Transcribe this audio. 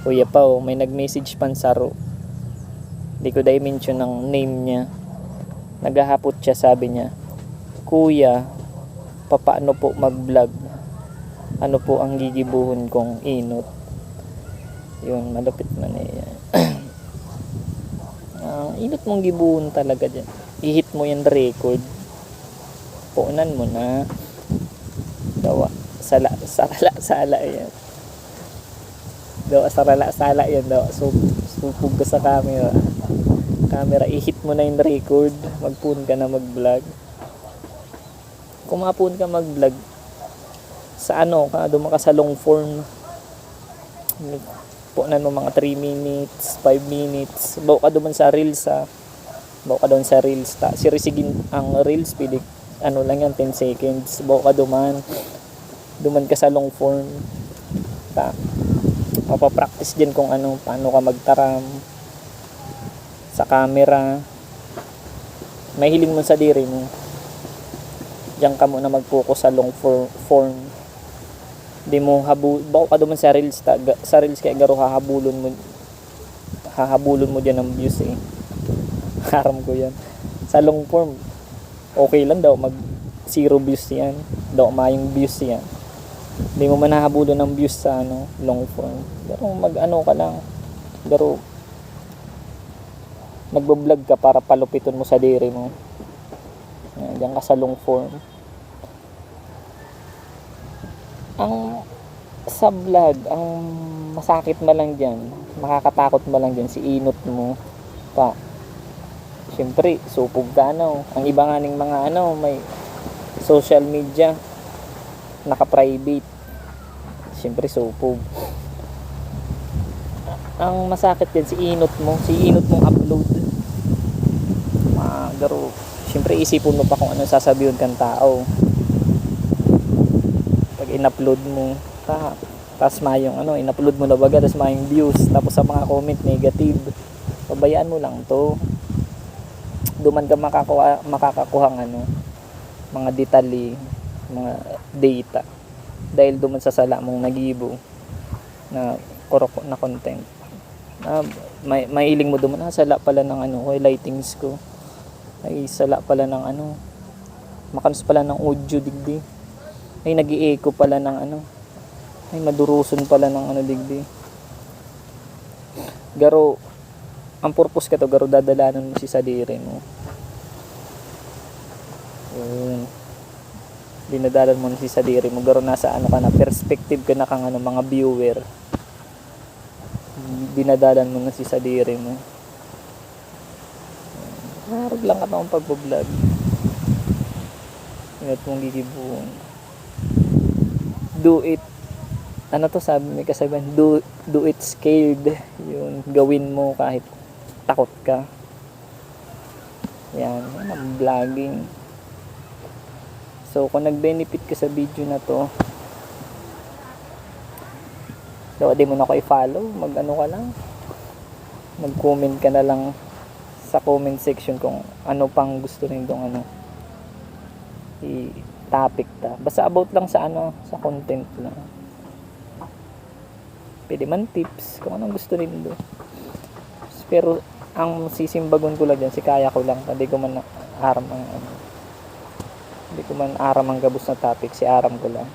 Kuya Pao, may nag-message pansaro. Di ko dahil mention ng name niya. Naghahapot siya, sabi niya, Kuya, papaano po mag-vlog? Ano po ang gigibuhon kong inot? Yun, malupit man eh. Ang inot mong gibuhon talaga dyan. I-hit mo yung record. Puunan mo na. Dawa, sala yan. Dawa, sala yan. Dawa, supog ka sa camera. I-hit mo na yung record. Magpun ka na mag-vlog. Kung mapun ka mag-vlog, sa ano ka, dumaan ka sa long form. Puunan mo mga 3 minutes, 5 minutes. Bawa ka duman sa reels ha. Bawa ka doon sa reels. Sirisigin ang reels, pwede, ano lang yan, 10 seconds. Bawa ka duman ka sa long form. Mapapractice din kung ano, paano ka magtaram sa camera. May hiling mo sa diri mo. Diyan ka muna mag-focus sa long form. Di mo bawa ka duman sa reels. Sa reels kaya garo hahabulon mo dyan ng views eh. Haram ko yan. Sa long form, okay lang daw, mag 0 views yan. Daw mayong views yan. Di mo man hahabulon ng views sa ano, long form. Pero mag-ano ka lang. Pero nagbo-vlog ka para palupiton mo sa diri mo. Diyan ka sa long form. Ang sa vlog, ang masakit ma lang dyan, makakatakot ma lang dyan, si inot mo pa. Siyempre, supog ka ano. Ang iba nga ng mga ano, may social media, naka-private. Siyempre, supog. Ang masakit yan, si inot mong upload. Garo, siyempre, isipon mo pa kung ano sasabihin kang tao. Pag in-upload mo, tapos mayong ano, in-upload mo na baga, tapos mayong views, tapos sa mga comment negative, pabayaan mo lang to. Duman ka makakakuhang ano, mga detalye, mga data, dahil duman sa sala mong nagibo na korok na content. May hiling mo duman, sala pala ng ano, lightings ko, ay sala pala ng ano, makanos pala ng audio digdi, ay nag-i-echo pala ng ano, ay maduruson pala ng ano digdi. Garo, ang purpose ka to, garo dadalanan mo si sadiri mo. Dinadalan mo na si sadiri mo, garo nasa ano ka na, perspective ka na kang ano, mga viewer. Dinadalan mo na si sadiri mo. Harap lang ka ng pagbablog. Ingat mong gigibuhon. Do it. Ano to sabi, may kasabihan, do it scared. Yun, gawin mo kahit takot ka. Yan ang vlogging. So kung nag-benefit ka sa video na to, daw di mo na ako i-follow, mag-ano ka lang, mag-comment ka na lang sa comment section kung ano pang gusto rin dong ano, i-topic ta. Basta about lang sa ano, sa content lang. Pwede man tips kung anong gusto rin do. Pero ang sisimbagon ko lang dyan, si kaya ko lang, hindi ko man aram ang ano, hindi ko man aram ang gabos na topic, si aram ko lang.